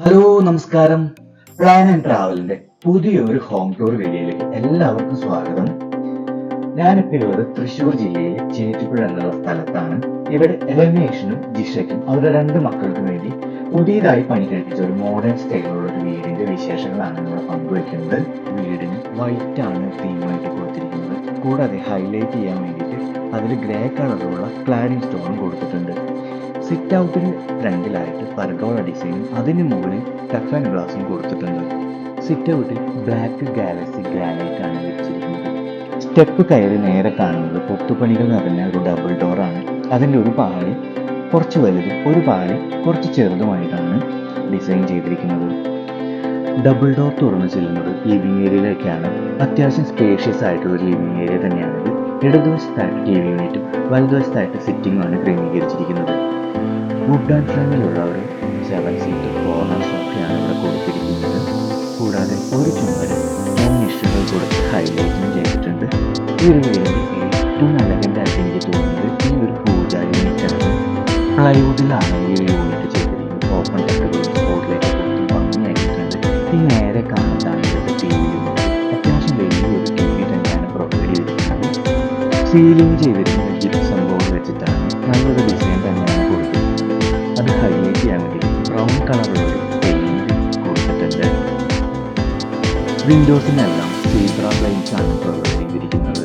Hello നമസ്കാരം. Plan and ട്രാവലിന്റെ പുതിയൊരു home tour വീഡിയോയിലേക്ക് എല്ലാവർക്കും സ്വാഗതം. ഞാനിപ്പോൾ ഉള്ളത് തൃശ്ശൂർ ജില്ലയിലെ ചേറ്റുപുഴ എന്നുള്ള സ്ഥലത്താണ്. ഇവിടെ രമേഷിനും ജിഷയ്ക്കും അവരുടെ 2 മക്കൾക്കും വേണ്ടി പുതിയതായി പണി കഴിപ്പിച്ച ഒരു മോഡേൺ സ്റ്റൈലുള്ള ഒരു വീടിന്റെ വിശേഷങ്ങളാണ് ഇവിടെ പങ്കുവയ്ക്കുന്നത്. വീടിന് വൈറ്റ് ആണ് തീമായിട്ട് കൊടുത്തിരിക്കുന്നത്. കൂടാതെ ഹൈലൈറ്റ് ചെയ്യാൻ വേണ്ടിയിട്ട് അതിൽ ഗ്രേ കളറുള്ള ക്ലാഡിംഗ് സ്റ്റോണും കൊടുത്തിട്ടുണ്ട്. സിറ്റ് ഔട്ടിന് ഫ്രണ്ടിലായിട്ട് പർഗോള ഡിസൈനും അതിന് മുകളിൽ ടഫ് ആൻഡ് ഗ്ലാസും കൊടുത്തിട്ടുണ്ട്. സിറ്റ് ഔട്ടിൽ ബ്ലാക്ക് ഗാലക്സി ഗ്രാനൈറ്റ് ആണ് വെച്ചിരിക്കുന്നത്. സ്റ്റെപ്പ് കയറി നേരെ കാണുന്നത് കൊത്തുപണികൾ നിറഞ്ഞ ഒരു ഡബിൾ ഡോറാണ്. അതിൻ്റെ ഒരു പാളി കുറച്ച് വലുതും ഒരു പാളി കുറച്ച് ചെറുതുമായിട്ടാണ് ഡിസൈൻ ചെയ്തിരിക്കുന്നത്. ഡബിൾ ഡോർ തുറന്നു ചെല്ലുന്നത് ലിവിങ് ഏരിയയിലേക്കാണ്. അത്യാവശ്യം സ്പേഷ്യസ് ആയിട്ടുള്ള ഒരു ലിവിങ് ഏരിയ തന്നെയാണിത്. ഇടതുവശത്തായിട്ട് ടി വി യൂണിറ്റും വലതുവശത്തായിട്ട് സിറ്റിംഗുമാണ് ക്രമീകരിച്ചിരിക്കുന്നത്. വുഡ് ആൻഡ് ഫ്രെയിമിലുള്ള ഒരു 7 സീറ്റർ കോർണർ സോഫയാണ് ഇവിടെ കൊടുത്തിരിക്കുന്നത്. കൂടാതെ ഒരു ചുമര് 3 ഇഷ്ടുകൾ കൊടുത്ത് ഹൈലൈറ്റും ചെയ്തിട്ടുണ്ട്. ഈ ഒരു വീടിൻ്റെ ഏറ്റവും എലഗൻ്റ് ആയിട്ട് എനിക്ക് തോന്നുന്നത് ഈ ഒരു പൂജ യൂണിറ്റാണ്. പ്ലൈവുഡിലാണ് ഈ ഒരു യൂണിറ്റ് ചെയ്തിരിക്കുന്നത്. ഓപ്പൺ ടെക്റ്റുകളും സ്പോട്ടിലേക്ക് കൊടുത്തും ഭംഗിയായിട്ടുണ്ട്. ഈ നേരെ കാണുന്നതാണ് ഇവിടുത്തെ ടി വി യൂണിറ്റ്. അത്യാവശ്യം വലിയൊരു ടി വി തന്നെയാണ് പ്രൊവൈഡ് ചെയ്തിരിക്കുന്നത്. സീലിംഗ് ചെയ്തിരിക്കുന്നത് ജിപ്സം ബോർഡ് വെച്ചിട്ടാണ്. നല്ലൊരു ഡിസൈൻ തന്നെയാണ് കൊടുത്തിരിക്കുന്നത്. അത് ഹൈലൈറ്റ് ചെയ്യാൻ വേണ്ടി ബ്രൗൺ കളറുള്ള പെയിന്റ് കൊടുത്തിട്ടുണ്ട്. വിൻഡോസിനെല്ലാം സീബ്ര ബ്ലൈൻസ് ആണ് പ്രൊവൈഡ് ചെയ്തിരിക്കുന്നത്.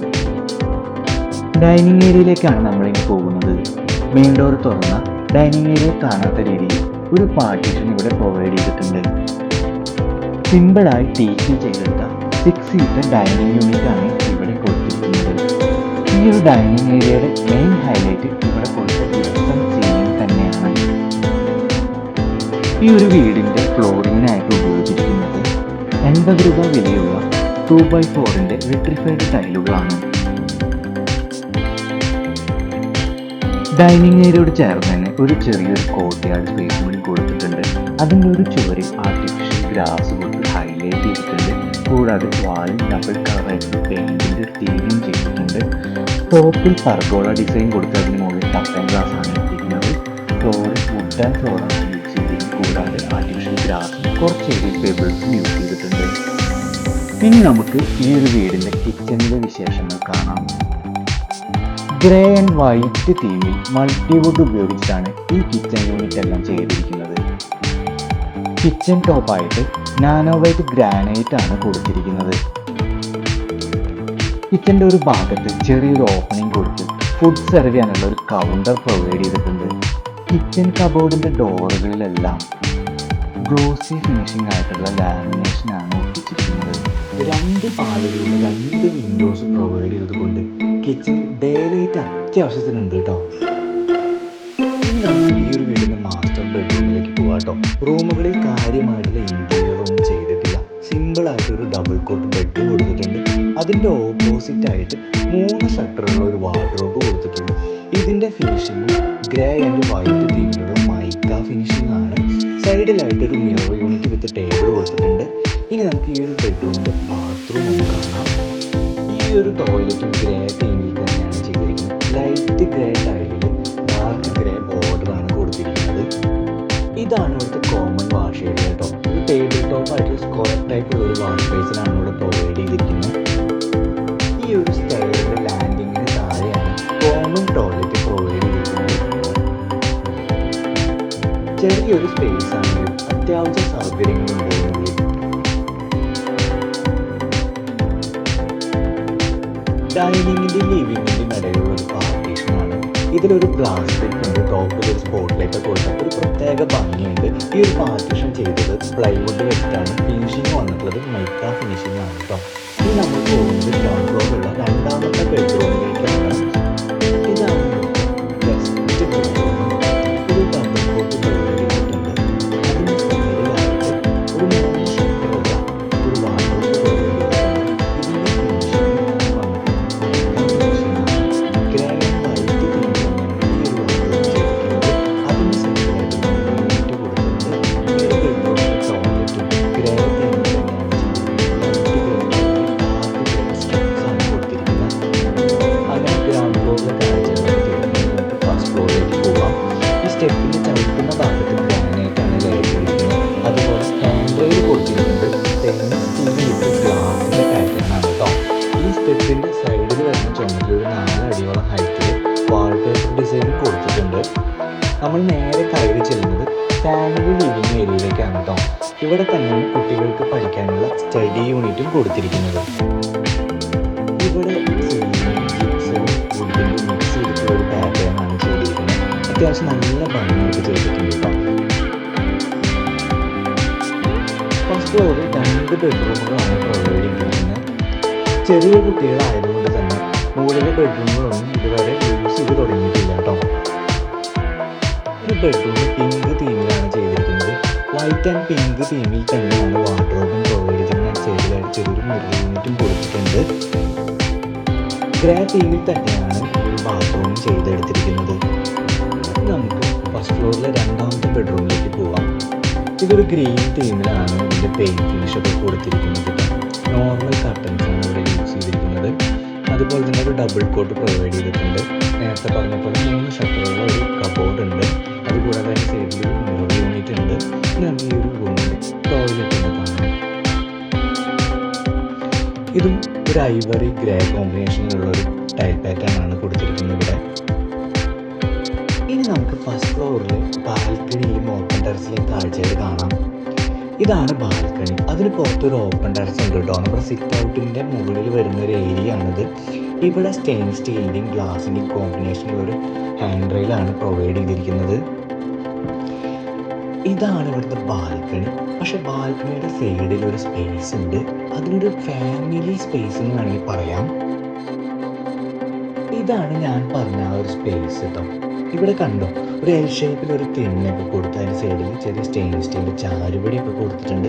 ഡൈനിങ് ഏരിയയിലേക്കാണ് നമ്മളിങ്ങനെ പോകുന്നത്. മെയിൻ ഡോർ തുറന്ന ഡൈനിങ് ഏരിയ കാണാത്ത രീതിയിൽ ഒരു പാർട്ടീഷൻ ഇവിടെ പ്രൊവൈഡ് ചെയ്തിട്ടുണ്ട്. സിമ്പിളായി ടീച്ച് ചെയ്തെടുത്ത 6 സീറ്റർ ഡൈനിങ് യൂണിറ്റ് ആണ് ഇവിടെ കൊടുത്തിരിക്കുന്നത്. ഈ ഒരു ഡൈനിങ് ഏരിയയുടെ മെയിൻ ഹൈലൈറ്റ് ഇവിടെ കൊടുത്ത ജിപ്സം സീലിംഗ് തന്നെയാണ്. ഈ ഒരു വീടിൻ്റെ ഫ്ലോറിങ്ങിനായിട്ട് ഉപയോഗിച്ചിരിക്കുന്നത് 80 രൂപ വിലയുള്ള 2x4ൻ്റെ വിട്രിഫൈഡ് ടൈലുകളാണ്. ഡൈനിങ് ഏരിയയോട് ചേർന്ന് തന്നെ ഒരു ചെറിയൊരു കോർട്ട്യാർഡ് സ്പേസ് കൂടി കൊടുത്തിട്ടുണ്ട്. അതിൻ്റെ ഒരു ചുവരിൽ ആർട്ടിഫിഷ്യൽ ഗ്രാസ് കൊടുത്ത് ഹൈലൈറ്റ് ചെയ്തിട്ടുണ്ട്. കൂടാതെ വാളിൽ ഡബിൾ കളറായിട്ടുള്ള പെയിൻറ്റിൻ്റെ ഒരു തീമിയും ചെയ്തിട്ടുണ്ട്. ടോപ്പിൽ പർഗോള ഡിസൈൻ കൊടുത്തതിന് മുകളിൽ ടഫ് ആൻഡ് ഗ്ലാസ് ആണ് ഇട്ടിരിക്കുന്നത്. ഫ്ലോറിൽ വുഡ് ആൻഡ് ഫ്ലോറാണ് യൂസ് ചെയ്തിരിക്കുന്നത്. കൂടാതെ ആർട്ടിഫിഷ്യൽ ഗ്രാസും കുറച്ച് ഏരിയ പേബിൾസും യൂസ് ചെയ്തിട്ടുണ്ട്. ഇനി നമുക്ക് ഈ ഒരു വീടിൻ്റെ കിച്ചണിലെ വിശേഷങ്ങൾ കാണാം. ഗ്രേ ആൻഡ് വൈറ്റ് തീമിൽ മൾട്ടിവുഡ് ഉപയോഗിച്ചാണ് ഈ കിച്ചൺ യൂണിറ്റ് എല്ലാം ചെയ്തിരിക്കുന്നത്. കിച്ചൺ ടോപ്പായിട്ട് നാനോ വൈറ്റ് ഗ്രാനൈറ്റ് ആണ് കൊടുത്തിരിക്കുന്നത്. കിച്ചൻ്റെ ഒരു ഭാഗത്ത് ചെറിയൊരു ഓപ്പണിംഗ് കൊടുത്ത് ഫുഡ് സെർവ് ചെയ്യാനുള്ള ഒരു കൗണ്ടർ പ്രൊവൈഡ് ചെയ്തിട്ടുണ്ട്. കിച്ചൺ കബോർഡിൻ്റെ ഡോറുകളിലെല്ലാം ഗ്ലോസി ഫിനിഷിംഗ് ആയിട്ടുള്ള ലാമിനേഷനാണ് ഒട്ടിച്ചിരിക്കുന്നത്. 2 പാളികളിൽ 2 വിൻഡോസ് പ്രൊവൈഡ് ചെയ്തതുകൊണ്ട് കിച്ചൺ ഡേ ലൈറ്റ് അത്യാവശ്യത്തിനുണ്ട് കേട്ടോ. ഇനി നമുക്ക് ഈ ഒരു വീടിൻ്റെ മാസ്റ്റർ ബെഡ്റൂമിലേക്ക് പോകാം കേട്ടോ. റൂമുകളിൽ കാര്യമായിട്ടുള്ള ഇൻറ്റീരിയർ ഒന്നും ചെയ്തിട്ടില്ല. സിമ്പിളായിട്ടൊരു ഡബിൾ കോട്ട് ബെഡ് കൊടുത്തിട്ടുണ്ട്. അതിൻ്റെ ഓപ്പോസിറ്റായിട്ട് 3 ഷട്ടറുള്ള ഒരു വാർഡ്രോബ് കൊടുത്തിട്ടുണ്ട്. ഇതിൻ്റെ ഫിനിഷിങ് ഗ്രേ ആൻഡ് വൈറ്റ് തീമിലുള്ള മൈക്ക ഫിനിഷിംഗ് ആണ്. സൈഡിലായിട്ടൊരു മിറർ യൂണിറ്റ് വിത്ത് ടേബിൾ കൊടുത്തിട്ടുണ്ട്. ഇനി നമുക്ക് ഈ ഒരു ബെഡ്റൂമിൻ്റെ ബാത്റൂം ഒന്ന് കാണാം. ഈ ഒരു ടോയ്ലറ്റും ഗ്രേ തീമിൽ തന്നെയാണ് ചെയ്തിരിക്കുന്നത്. ലൈറ്റ് ഗ്രേ ടൈലിൽ ഡാർക്ക് ഗ്രേ ബോർഡറാണ് കൊടുത്തിരിക്കുന്നത്. ഇതാണ് ഇവിടുത്തെ കോമൺ വാഷ് ഏരിയ കേട്ടോ. ഒരു ടേബിൾ ടോപ്പായിട്ട് സ്ക്വയർ ടൈപ്പുള്ള ഒരു വാഷ് ബേസിനാണ് ഇവിടെ പ്രൊവൈഡ് ചെയ്തിരിക്കുന്നത്. ഈ ഒരു സ്റ്റൈലിൻ്റെ ലാൻഡിങ്ങിന് താഴെയാണ് കോമൺ ടോയ്ലറ്റ് പ്രൊവൈഡ് ചെയ്തിരിക്കുന്നത്. ചെറിയൊരു സ്പേസ് ആണെങ്കിലും അത്യാവശ്യ സൗകര്യങ്ങളുണ്ടെങ്കിൽ ഡൈനിങ്ങിൻ്റെ ലിവിങ്ങിൻ്റെയും ഇടയിലുള്ള ഒരു പാർട്ടീഷനാണ്. ഇതിലൊരു ഗ്ലാസ് ഉണ്ട്. ടോപ്പിൽ ഒരു സ്പോട്ട് ലൈറ്റ് കൊടുത്ത ഒരു പ്രത്യേക ഭംഗിയുണ്ട്. ഈ ഒരു പാർട്ടീഷൻ ചെയ്തത് പ്ലൈവുഡ് വെച്ചിട്ടാണ്. ഫിനിഷിങ് വന്നിട്ടുള്ളത് മൈക്ക ഫിനിഷിംഗ് ആണ് കേട്ടോ. ഇനി നമ്മൾ പോകുന്നത് ഗ്രൗണ്ട് ഫ്ലോറിലുള്ള 2ാമത്തെ ബെഡ്റൂമിലേക്കാണ്. ഇതാണ് ബെസ്റ്റ് ബെഡ്റൂം. ഒരു ഡബിൾ കോട്ട് പ്രൊവൈഡ് ചെയ്തിട്ടുണ്ട്. അതിന് സൈഡിലായിട്ട് ഒരു 3 ഷട്ടറുള്ള ഒരു വാർഡ്രോബ് പ്രൊവൈഡ് ചെയ്തിട്ടുണ്ട്. ഇതിൻ്റെ ഫിനിഷിംഗ് ഗ്രേ ആൻഡ് വൈറ്റ് തീമിൽ തന്നെയാണ് ഈ ഒരു വാർഡ്രോബ് ചെയ്തിരിക്കുന്നത്. അതിന് സൈഡിലായിട്ട് യൂണിറ്റ് കൊടുത്തിട്ടുണ്ട്. ഈ ഒരു ബെഡ്റൂമിൻ്റെ ടോയ്ലറ്റും ഗ്രേ തീമിൽ തന്നെയാണ് ചെയ്തിരിക്കുന്നത്. ലൈറ്റ് ഗ്രേ സ്റ്റെപ്സ് ആണ് കൊടുത്തിരിക്കുന്നത്. അങ്ങനെ ലിവിങ് ഏരിയയിലേക്കാണ് കേട്ടോ. ഇവിടെ തന്നെയാണ് കുട്ടികൾക്ക് പഠിക്കാനുള്ള സ്റ്റഡി യൂണിറ്റും കൊടുത്തിരിക്കുന്നത്. ഇവിടെ ജിപ്സവും വുഡിലും മിക്സ് ചെയ്തിട്ടുള്ള ഒരു പാറ്റേൺ ആണ് ചെയ്തിരിക്കുന്നത്. അത്യാവശ്യം നല്ല ഭംഗിയായിട്ട് ചെയ്തിട്ടുണ്ട് കേട്ടോ. ഫസ്റ്റ് ഫ്ലോറിൽ 2 ബെഡ്റൂമുകളാണ് പ്രൊവൈഡ് ചെയ്തിരിക്കുന്നത്. ചെറിയ കുട്ടികളായതുകൊണ്ട് തന്നെ മുകളിലെ ബെഡ്റൂമുകളൊന്നും ഇതുവരെ യൂസ് ചെയ്ത് തുടങ്ങിയിട്ടില്ല കേട്ടോ. ഒരു ബെഡ്റൂം പിങ്ക് തീമിലാണ് ചെയ്തിരിക്കുന്നത്. വൈറ്റ് ആൻഡ് പിങ്ക് തീമിൽ തന്നെയാണ് വാർഡ്രോബും പ്രൊവൈഡ് ചെയ്യുന്ന. സൈഡിലായിട്ട് ചെറിയൊരു മിറർ യൂണിറ്റും കൊടുത്തിട്ടുണ്ട്. ഗ്രേ തീമിൽ തന്നെയാണ് ഒരു ബാത്റൂം ചെയ്തെടുത്തിരിക്കുന്നത്. നമുക്ക് ഫസ്റ്റ് ഫ്ലോറിലെ 2ാമത്തെ ബെഡ്റൂമിലേക്ക് പോവാം. ഇതൊരു ഗ്രീൻ തീമിലാണ് ഇതിൻ്റെ പെയിൻറ് ഫിനിഷൊക്കെ കൊടുത്തിരിക്കുന്നത്. നോർമൽ കർട്ടൻസാണ് ഇവിടെ യൂസ് ചെയ്തിരിക്കുന്നത്. അതുപോലെ തന്നെ ഒരു ഡബിൾ കോട്ട് പ്രൊവൈഡ് ചെയ്തിട്ടുണ്ട്. നേരത്തെ പറഞ്ഞ പോലെ 3 ഷട്ടറുള്ള ഒരു കബോർഡ് ഉണ്ട്. അതുകൂടാതെ തന്നെ സൈഡിൽ ഒരു മിറർ യൂണിറ്റ് ഉണ്ട്. നമുക്ക് ഈ ഒരു റൂമിൽ ടോയ്ലറ്റ് ഉണ്ട് കാണാം. ഇതും ഒരു ഐവറി ഗ്രേ കോമ്പിനേഷനിലുള്ള ഒരു ടൈൽ പാറ്റേൺ ആണ് കൊടുത്തിരിക്കുന്നത് ഇവിടെ. ഇനി നമുക്ക് ഫസ്റ്റ് ഫ്ലോറിൽ ബാൽക്കണിയിലും ഓപ്പൺ ടെറസിലെയും കാഴ്ചകൾ കാണാം. ഇതാണ് ബാൽക്കണി. അതിന് പുറത്തൊരു ഓപ്പൺ ടെറസ് ഉണ്ട് കേട്ടോ. നമ്മുടെ സിറ്റ് ഔട്ടിൻ്റെ മുകളിൽ വരുന്ന ഒരു ഏരിയ ആണിത്. ഇവിടെ സ്റ്റെയിൻ സ്റ്റീലിൻ്റെയും ഗ്ലാസിൻ്റെയും കോമ്പിനേഷനിലൊരു ഹാൻഡ് റെയിലാണ് പ്രൊവൈഡ് ചെയ്തിരിക്കുന്നത്. ഇതാണ് ഇവിടുത്തെ ബാൽക്കണി. പക്ഷെ ബാൽക്കണിയുടെ സൈഡിൽ ഒരു സ്പേസ് ഉണ്ട്. അതിനൊരു ഫാമിലി സ്പേസ് എന്ന് വേണമെങ്കിൽ പറയാം. ഇതാണ് ഞാൻ പറഞ്ഞ ആ ഒരു സ്പേസ് കേട്ടോ. ഇവിടെ കണ്ടോ, ഒരു എൽ ഷേപ്പിൽ ഒരു തിണ്ണയൊക്കെ കൊടുത്ത് അതിൻ്റെ സൈഡിൽ ചെറിയ സ്റ്റെയിൻലെസ് സ്റ്റീൽ ചാരുപടിയൊക്കെ കൊടുത്തിട്ടുണ്ട്.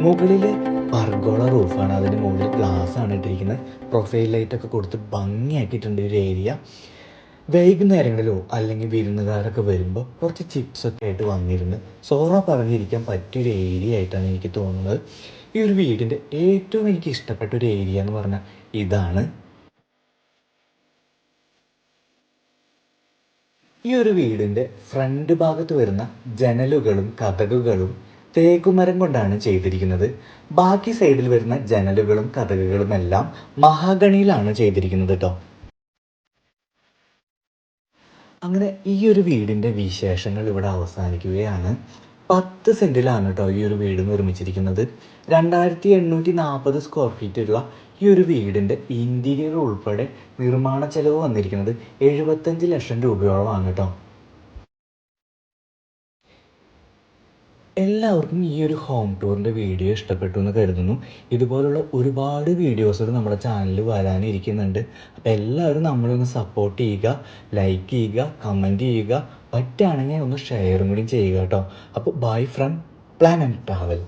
മുകളിൽ പർഗോള റൂഫാണ്. അതിന് മുകളിൽ ഗ്ലാസ് ആണ് ഇട്ടിരിക്കുന്നത്. പ്രൊഫൈൽ ലൈറ്റൊക്കെ കൊടുത്ത് ഭംഗിയാക്കിയിട്ടുണ്ട് ഒരു ഏരിയ. വൈകുന്നേരങ്ങളിലോ അല്ലെങ്കിൽ വിരുന്നുകാരൊക്കെ വരുമ്പോൾ കുറച്ച് ചിപ്സൊക്കെ ആയിട്ട് വന്നിരുന്ന് സോറ പറഞ്ഞിരിക്കാൻ പറ്റിയൊരു ഏരിയ ആയിട്ടാണ് എനിക്ക് തോന്നുന്നത്. ഈ ഒരു വീടിൻ്റെ ഏറ്റവും എനിക്ക് ഇഷ്ടപ്പെട്ട ഒരു ഏരിയ എന്ന് പറഞ്ഞാൽ ഇതാണ്. ഈ ഒരു വീടിൻ്റെ ഫ്രണ്ട് ഭാഗത്ത് വരുന്ന ജനലുകളും കതകുകളും തേക്കുമരം കൊണ്ടാണ് ചെയ്തിരിക്കുന്നത്. ബാക്കി സൈഡിൽ വരുന്ന ജനലുകളും കതകുകളും എല്ലാം മഹാഗണിയിലാണ് ചെയ്തിരിക്കുന്നത് കേട്ടോ. അങ്ങനെ ഈ ഒരു വീടിൻ്റെ വിശേഷങ്ങൾ ഇവിടെ അവസാനിക്കുകയാണ്. 10 സെൻറ്റിലാണ് കേട്ടോ ഈ ഒരു വീട് നിർമ്മിച്ചിരിക്കുന്നത്. 2840 സ്ക്വയർ ഫീറ്റുള്ള ഈ ഒരു വീടിൻ്റെ ഇൻറ്റീരിയർ ഉൾപ്പെടെ നിർമ്മാണ ചെലവ് വന്നിരിക്കുന്നത് 75 ലക്ഷം രൂപയോളമാണ് കേട്ടോ. എല്ലാവർക്കും ഈ ഒരു ഹോം ടൂറിൻ്റെ വീഡിയോ ഇഷ്ടപ്പെട്ടു എന്ന് കരുതുന്നു. ഇതുപോലുള്ള ഒരുപാട് വീഡിയോസുകൾ നമ്മുടെ ചാനലിൽ വരാനിരിക്കുന്നുണ്ട്. അപ്പോൾ എല്ലാവരും നമ്മളൊന്ന് സപ്പോർട്ട് ചെയ്യുക, ലൈക്ക് ചെയ്യുക, കമൻറ്റ് ചെയ്യുക, പറ്റുകയാണെങ്കിൽ ഒന്ന് ഷെയറും കൂടി ചെയ്യുക കേട്ടോ. അപ്പോൾ bye from plan and travel.